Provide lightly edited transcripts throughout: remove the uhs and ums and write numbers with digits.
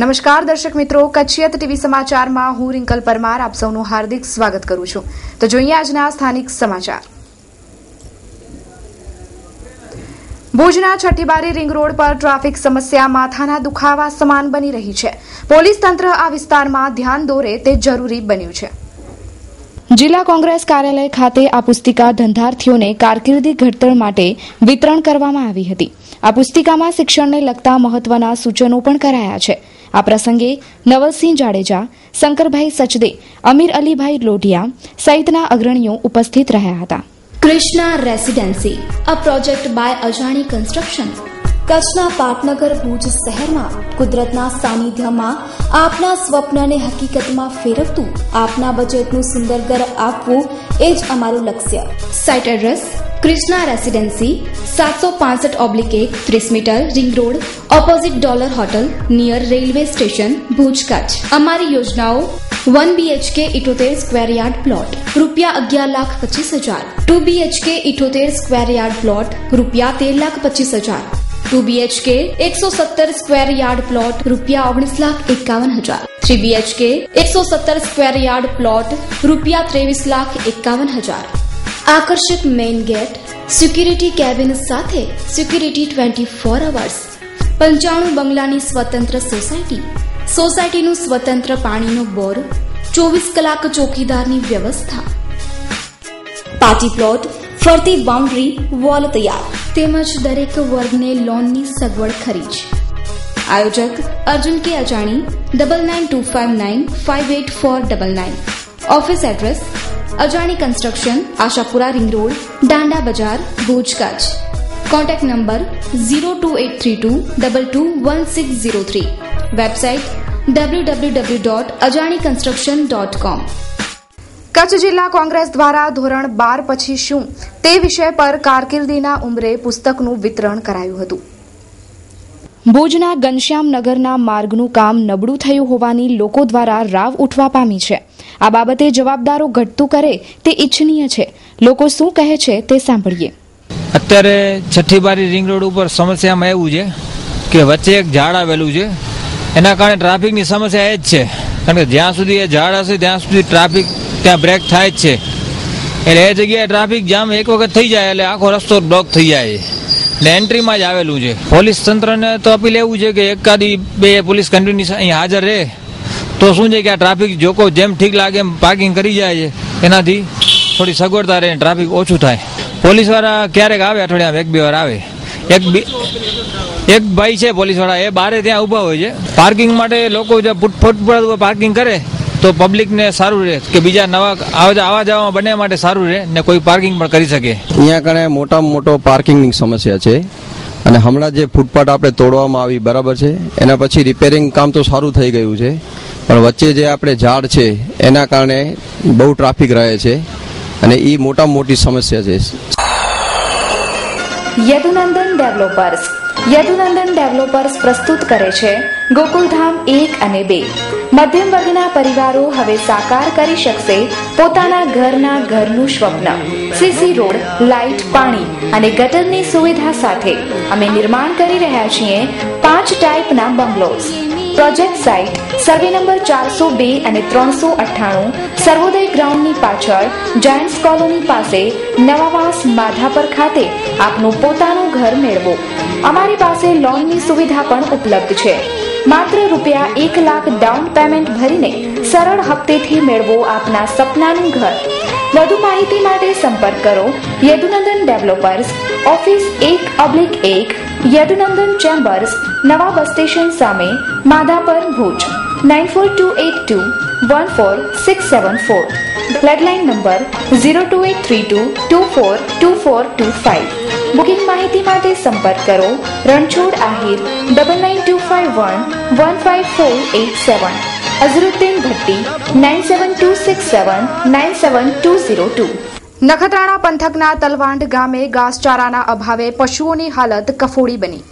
નમસ્કાર દર્શક મિત્રો, કચ્છિયત ટીવી સમાચારમાં હું રિંકલ પરમાર આપ સૌનું હાર્દિક સ્વાગત કરું છું. તો જોઈએ આજના સ્થાનિક સમાચાર. ભુજના છઠ્ઠીબારી રિંગ રોડ પર ટ્રાફિક સમસ્યા માથાના દુખાવા સમાન બની રહી છે. પોલીસ તંત્ર આ વિસ્તારમાં ધ્યાન દોરે તે જરૂરી બન્યું છે. જિલ્લા કોંગ્રેસ કાર્યાલય ખાતે આ પુસ્તિકા ધંધાર્થીઓને કારકિર્દી ઘડતર માટે વિતરણ કરવામાં આવી હતી. આ પુસ્તિકામાં શિક્ષણને લગતા મહત્વના સૂચનો પણ કરાયા છે. આ પ્રસંગે નવલસિંહ જાડેજા, શંકરભાઈ સચદે, અમીર અલીભાઈ લોઢિયા સહિતના અગ્રણીઓ ઉપસ્થિત રહ્યા હતા. Krishna residency, a project by Ajani construction. કચ્છના પાટનગર ભુજ શહેરમાં કુદરતના સાનિધ્યમાં આપના સ્વપ્નને હકીકતમાં ફેરવતું આપના બજેટનું સુંદર ઘર આપવું એ જ અમારું લક્ષ્ય. Site address: Krishna residency, 765/1 30 metre ring road, opposite Dollar Hotel, near railway station, Bhuj, Kutch. અમારી યોજનાઓ: 1 BHK 78 square yard plot ₹11,25,000, 2 BHK 78 square yard plot ₹13,25,000, 2 BHK 170 square yard plot ₹19,51,000, 3 BHK 170 square yard plot ₹23,51,000. આકર્ષક મેઇન ગેટ, સિક્યુરિટી કેબિન સાથે security 24 hours, 95 બંગલાની સ્વતંત્ર society, સોસાયટીનું સ્વતંત્ર પાણીનો બોર, 24 કલાક ચોકીદારની વ્યવસ્થા, પાર્ટી પ્લોટ, ફરતી બાઉન્ડ્રી વોલ તૈયાર તેમજ દરેક વર્ગને લોનની સગવડ ખરી. આયોજક: અર્જુન કે અજાણી, 9925958499. ઓફિસ એડ્રેસ: અજાણી construction, Ashapura ring road, Danda બજાર, Bhuj, Kutch. Contact number 0283221603. Website www.ajaniconstruction.com. Kutch જિલ્લા કોંગ્રેસ દ્વારા ધોરણ 12 પછી શું તે વિષય પર કારકિર્દીના ઉંમરે પુસ્તકનું વિતરણ કરાયું હતું. ભુજના ઘનશ્યામનગરના માર્ગનું કામ નબળું થયું હોવાની લોકો દ્વારા રાવ ઉઠવા પામી છે. આ બાબતે જવાબદારો ઘટતું કરે તે ઇચ્છનીય છે. લોકો શું કહે છે તે સાંભળીએ. અત્યારે છઠ્ઠીબારી રિંગ રોડ ઉપર સમસ્યામાં એવું છે કે વચ્ચે એક ઝાડ આવેલું છે, એના કારણે ટ્રાફિકની સમસ્યા એ જ છે. કારણ કે જ્યાં સુધી એ ઝાડ હશે ત્યાં સુધી ટ્રાફિક ત્યાં બ્રેક થાય જ છે. એટલે એ જગ્યાએ ટ્રાફિક જામ એક વખત થઈ જાય એટલે આખો રસ્તો બ્લોક થઈ જાય. એટલે એન્ટ્રીમાં જ આવેલું છે. પોલીસ તંત્રને તો અપીલ એવું છે કે એકાદી બે પોલીસ કન્ટિન્યુઅસ અહીં હાજર રહે તો શું છે કે આ ટ્રાફિક જોકો જેમ ઠીક લાગે એમ પાર્કિંગ કરી જાય છે. એનાથી થોડી સગવડતા રહે, ટ્રાફિક ઓછું થાય. પોલીસવાળા ક્યારેક આવે, અઠવાડિયામાં 1-2 વાર આવે. એક ભાઈ છે પોલીસવાળા, એ બારે ત્યાં ઊભા હોય છે. પાર્કિંગ માટે લોકો જે ફૂટપાથ ઉપર પાર્કિંગ કરે તો પબ્લિકને સારું રહે કે બીજા નવા આવવા જવામાં બંને માટે સારું રહે ને કોઈ પાર્કિંગ પણ કરી શકે. અહીંયા કણે મોટામાં મોટો પાર્કિંગની સમસ્યા છે અને હમણાં જે ફૂટપાથ આપણે તોડવામાં આવી બરાબર છે, એના પછી રિપેરિંગ કામ તો સારું થઈ ગયું છે, પણ વચ્ચે જે આપણે ઝાડ છે એના કારણે બહુ ટ્રાફિક રહે છે અને એ મોટામાં મોટી સમસ્યા છે. યદુનંદન ડેવલપર્સ. યદુનંદન ડેવલપર્સ પ્રસ્તુત કરે છે ગોકુલધામ 1 અને 2. મધ્યમ વર્ગના પરિવારો હવે સાકાર કરી શકશે પોતાના ઘરનું સ્વપ્ન. સીસી રોડ, લાઇટ, પાણી અને ગટરની સુવિધા સાથે અમે નિર્માણ કરી રહ્યા છીએ 5 ટાઈપના bungalows. Project site: survey number 402 અને 398, સર્વોદય ગ્રાઉન્ડની પાછળ, જાયન્ટ્સ કોલોની પાસે, નવાવાસ, માધાપર ખાતે આપનું પોતાનું ઘર મેળવો. અમારી પાસે લોનની સુવિધા પણ ઉપલબ્ધ છે. માત્ર ₹1 લાખ ડાઉન પેમેન્ટ ભરીને સરળ હપ્તેથી મેળવો આપના સપનાનું ઘર. વધુ માહિતી માટે સંપર્ક કરો Yadunandan developers, office 1/1, Yadunandan chambers, નવા બસ સ્ટેશન સામે, Madhapar, Bhuj. 9428214674. Landline number 02832242425. Booking માહિતી માટે સંપર્ક કરો રણછોડ આહિર 9925115487, અઝરુદ્દીન ભટ્ટી 9726797202. નખત્રાણા પંથકના તલવાંડ ગામે ઘાસચારાના અભાવે પશુઓની હાલત કફોડી બની.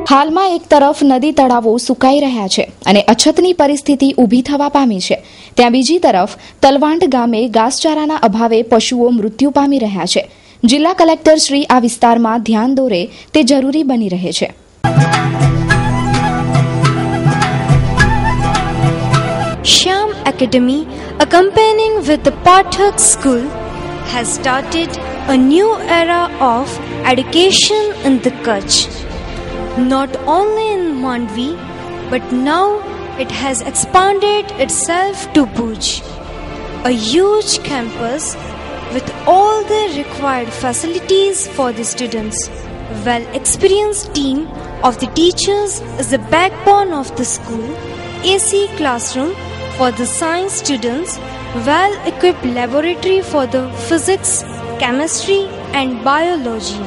હાલમાં એક તરફ નદી તળાવો સુકાઈ રહ્યા છે અને અછતની પરિસ્થિતિ ઊભી થવા પામી છે, ત્યાં બીજી તરફ તલવાંટ ગામે ઘાસચારાના અભાવે પશુઓ મૃત્યુ પામી રહ્યા છે. જિલ્લા કલેક્ટર શ્રી આ વિસ્તારમાં ધ્યાન દોરે તે જરૂરી બની રહે છે. Shyam Academy, accompanying with the Pathak School, has started a new era of education in the Kutch. Not only in Mandvi, but now it has expanded itself to Bhuj, a huge campus with all the required facilities for the students. Well-experienced team of the teachers is the backbone of the school. AC classroom for the science students, well-equipped laboratory for the physics, chemistry and biology.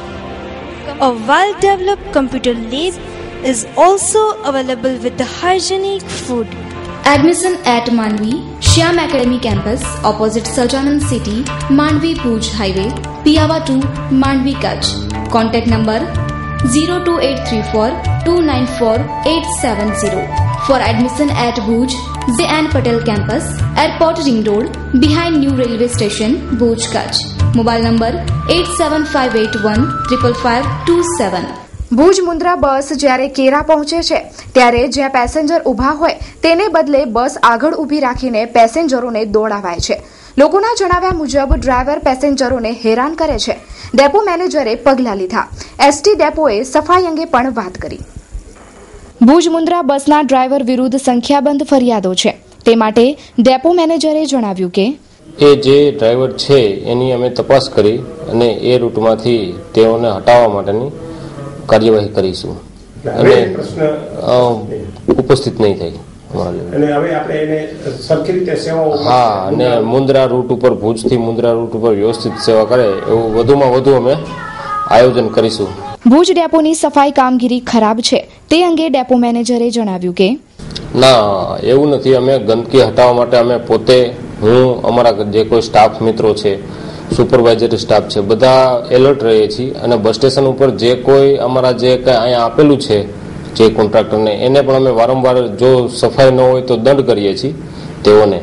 A well-developed computer lab is also available with the hygienic food. Admission at Mandvi, Shyam Academy campus, opposite Sajanand City, Mandvi Bhuj Highway, Piawa 2, Mandvi Kutch. Contact number 02834 294 870. For admission at Bhuj, J.N. Patel campus, Airport Ring Road, behind New Railway Station, Bhuj, Kutch. Mobile number 87581 55527. Bhuj Mundra બસ જ્યારે કેરા પહોંચે છે ત્યારે જ્યાં passenger ઊભા હોય તેને બદલે બસ આગળ ઊભી રાખીને પેસેન્જરોને દોડાવાય છે. લોકોના જણાવ્યા મુજબ ડ્રાઈવર પેસેન્જરોને હેરાન કરે છે. ડેપો મેનેજરે પગલાં લીધા. એસટી ડેપોએ સફાઈ અંગે પણ વાત કરી. ભુજ મુન્દ્રા બસના ડ્રાઈવર વિરુદ્ધ સંખ્યાબંધ ફરિયાદો છે, તે માટે ડેપો મેનેજરે જણાવ્યું કે એ જે ડ્રાઈવર છે એની અમે તપાસ કરી અને એ રૂટમાંથી તેઓને હટાવવા માટેની કાર્યવાહી કરીશું અને ઉપસ્થિત નહીં થઈ હા અને મુન્દ્રા રૂટ ઉપર ભુજથી મુન્દ્રા રૂટ ઉપર વ્યવસ્થિત સેવા કરે એવું વધુમાં વધુ અમે આયોજન કરીશું. ભુજ ડેપોની સફાઈ કામગીરી ખરાબ છે તે અંગે ડેપો મેનેજરે જણાવ્યું કે ના, એવું નથી. અમે ગંદકી હટાવવા માટે અમે પોતે, હું, અમારા જે કોઈ સ્ટાફ મિત્રો છે, સુપરવાઇઝરી સ્ટાફ છે, બધા એલર્ટ રહીએ છીએ અને બસ સ્ટેશન ઉપર જે કોઈ અમારા જે કંઈ અહીંયા આપેલું છે જે કોન્ટ્રાક્ટરને એને પણ અમે વારંવાર જો સફાઈ ન હોય તો દંડ કરીએ છીએ તેઓને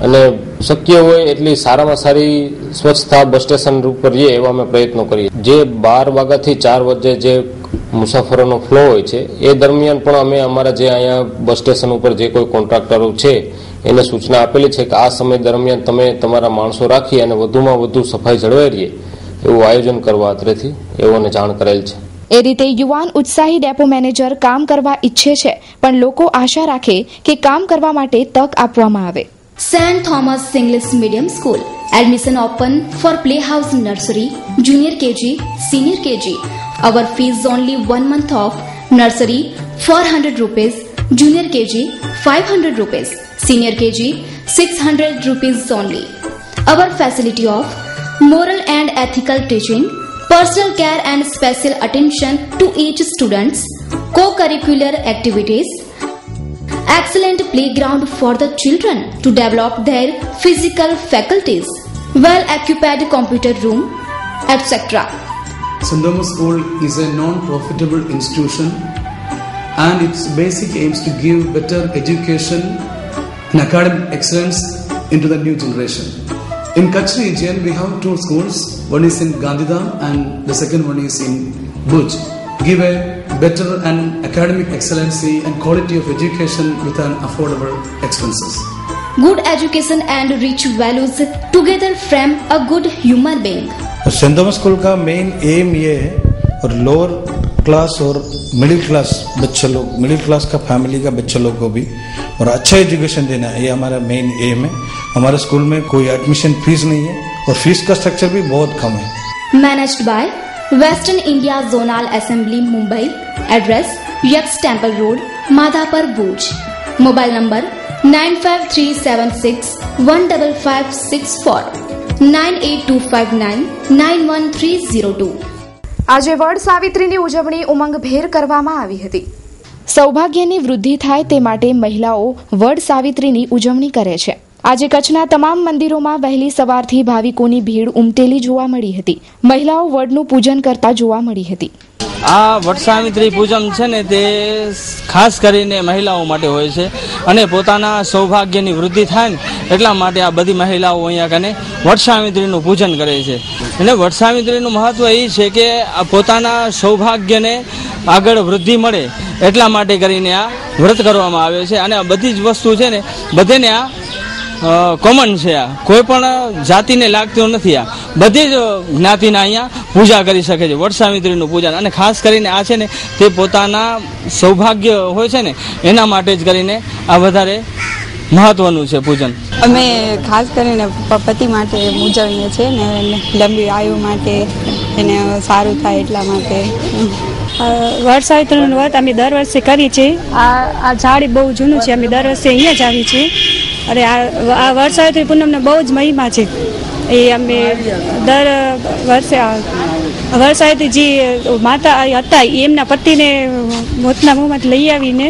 અને શક્ય હોય એટલી સારામાં સારી સ્વચ્છતા બસ સ્ટેશન ઉપર રહીએ એવા અમે પ્રયત્નો કરીએ. જે 12 વાગ્યાથી 4 વચ્ચે જે મુસાફરોનો ફ્લો હોય છે એ દરમિયાન પણ અમે અમારા જે અહીંયા બસ સ્ટેશન ઉપર જે કોઈ કોન્ટ્રાક્ટરો છે એને સૂચના આપેલી છે કે આ સમય દરમિયાન તમે તમારા માણસો રાખી અને વધુમાં વધુ સફાઈ જળવાઈ રહીએ એવું આયોજન કરવા અત્રેથી એઓને જાણ કરેલ છે. એ રીતે યુવાન ઉત્સાહી ડેપો મેનેજર કામ કરવા ઈચ્છે છે, પણ લોકો આશા રાખે કે કામ કરવા માટે તક આપવામાં આવે. St. Thomas English Medium School. Admission open for Playhouse Nursery, Junior KG, Senior KG. Our fees only 1 month of nursery 400 rupees, Junior KG 500 rupees, Senior KG 600 rupees only. Our facility of moral and ethical teaching, personal care and special attention to each students, co-curricular activities, excellent playground for the children to develop their physical faculties, well-equipped computer room, etc. St. Thomas School is a non-profitable institution and its basic aims to give better education and academic excellence into the new generation. In Kutch region, we have 2 schools. One is in Gandhidham and the second one is in Bhuj. Give a better and academic excellency and quality of education with an affordable expenses. Good education and rich values together frame a good human being. Saint Thomas school का main aim ये है और lower class और middle class बच्चे लोग, middle class का family का बच्चे लोग को भी और अच्छा एजुकेशन देना है, ये हमारा मेन एम है. हमारे स्कूल में कोई एडमिशन फीस नहीं है और फीस का स्ट्रक्चर भी बहुत कम है. Managed by Western India Zonal Assembly, Mumbai. Address Yax Temple Road, Madhapur, Bhuj. Mobile number 95376155564 98259 આજે વડ સાવિત્રીની ઉજવણી ઉમંગભેર કરવામાં આવી હતી. સૌભાગ્યની વૃદ્ધિ થાય તે માટે મહિલાઓ વડ સાવિત્રીની ઉજવણી કરે છે. આજે કચ્છના તમામ મંદિરોમાં વહેલી સવારથી ભાવિકોની ભીડ ઉમટેલી જોવા મળી હતી. મહિલાઓ વડનું પૂજન કરતા જોવા મળી હતી. આ વટ સાવિત્રી પૂજન છે ને તે ખાસ કરીને મહિલાઓ માટે હોય છે અને પોતાના સૌભાગ્યની વૃદ્ધિ થાય ને એટલા માટે આ બધી મહિલાઓ અહીંયા કને વટ સાવિત્રીનું પૂજન કરે છે. અને વટ સાવિત્રીનું મહત્વ એ છે કે પોતાના સૌભાગ્યને આગળ વૃદ્ધિ મળે એટલા માટે કરીને આ વ્રત કરવામાં આવે છે. અને આ બધી જ વસ્તુ છે ને બધાને આ કોમન છે. આ કોઈ પણ જાતિને લાગતું નથી. આ બધી જ જ્ઞાતિના અહીંયા પૂજા કરી શકે છે વટ સાવિત્રીનું પૂજન. અને ખાસ કરીને આ છે ને તે પોતાના સૌભાગ્ય હોય છે ને એના માટે જ કરીને આ વધારે મહત્વનું છે પૂજન. અમે ખાસ કરીને પતિ માટે ઉજવીએ છીએ ને લંબી આયુ માટે એને સારું થાય એટલા માટે. વટ સાવિત્રીનું વ્રત અમે દર વર્ષે કરીએ છીએ. આ ઝાડ બહુ જૂનું છે. અમે દર વર્ષે અહીંયા જ આવીએ છીએ. અરે આ વટ સાવિત્રી પૂનમને બહુ જ મહિમા છે. એ અમે દર વર્ષે વટ સાવિત્રીજી માતા હતા એમના પતિને મોતના મુહમાંથી લઈ આવીને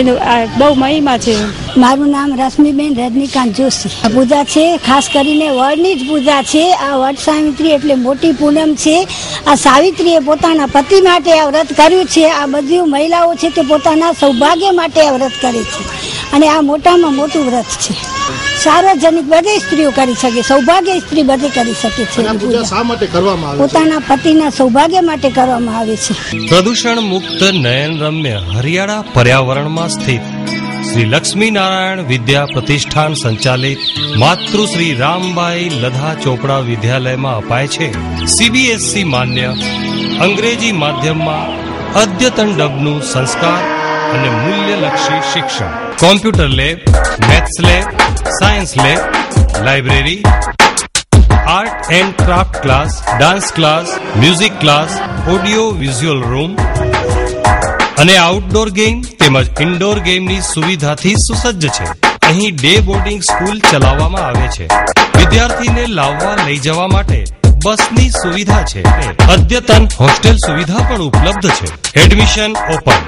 એનું આ બહુ મહિમા છે. મારું નામ રશ્મિબેન રજનીકાંત જોશી. આ પૂજા છે ખાસ કરીને વડની જ પૂજા છે. આ વટ સાવિત્રી એટલે મોટી પૂનમ છે. આ સાવિત્રીએ પોતાના પતિ માટે આ વ્રત કર્યું છે. આ બધી મહિલાઓ છે તે પોતાના સૌભાગ્ય માટે આ વ્રત કરે છે અને આ મોટામાં મોટું વ્રત છે. સાર્વજનિક બધી સ્ત્રીઓ કરી શકે, સૌભાગ્ય સ્ત્રી બધી કરી શકે છે. પોતાના પતિના સૌભાગ્ય માટે કરવામાં આવે છે. પ્રદૂષણ મુક્ત નયન રમ્ય હરિયાળા પર્યાવરણમાં સ્થિત શ્રી લક્ષ્મી નારાયણ વિદ્યા પ્રતિષ્ઠાન સંચાલિત માતૃશ્રી રામબાઈ લધા ચોપડા વિદ્યાલયમાં અપાય છે CBSE માન્ય અંગ્રેજી માધ્યમમાં અદ્યતન ડબનું સંસ્કાર અને મૂલ્યલક્ષી શિક્ષણ. Computer lab, maths lab, science lab, library, art and craft class, dance class, music class, audio visual room અને આઉટડોર ગેમ તેમજ ઇન્ડોર ગેમની સુવિધાથી સુસજ્જ છે. અહીં ડે બોર્ડિંગ સ્કૂલ ચલાવવામાં આવે છે. વિદ્યાર્થીને લાવવા લઈ જવા માટે બસની સુવિધા છે. અદ્યતન હોસ્ટેલ સુવિધા પણ ઉપલબ્ધ છે. Admission open.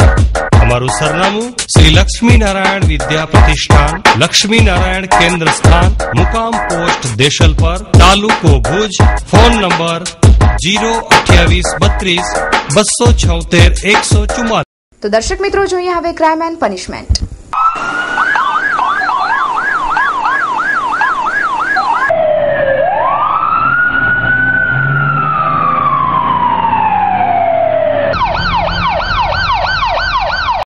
અમારું સરનામું શ્રી લક્ષ્મી નારાયણ વિદ્યા પ્રતિષ્ઠાન, લક્ષ્મી નારાયણ કેન્દ્ર સ્થાન, મુકામ પોસ્ટ દેશલપર, તાલુકો ભુજ. Phone number 02832 276 144. તો દર્શક મિત્રો જોઈએ હવે ક્રાઇમ એન્ડ પનિશમેન્ટ.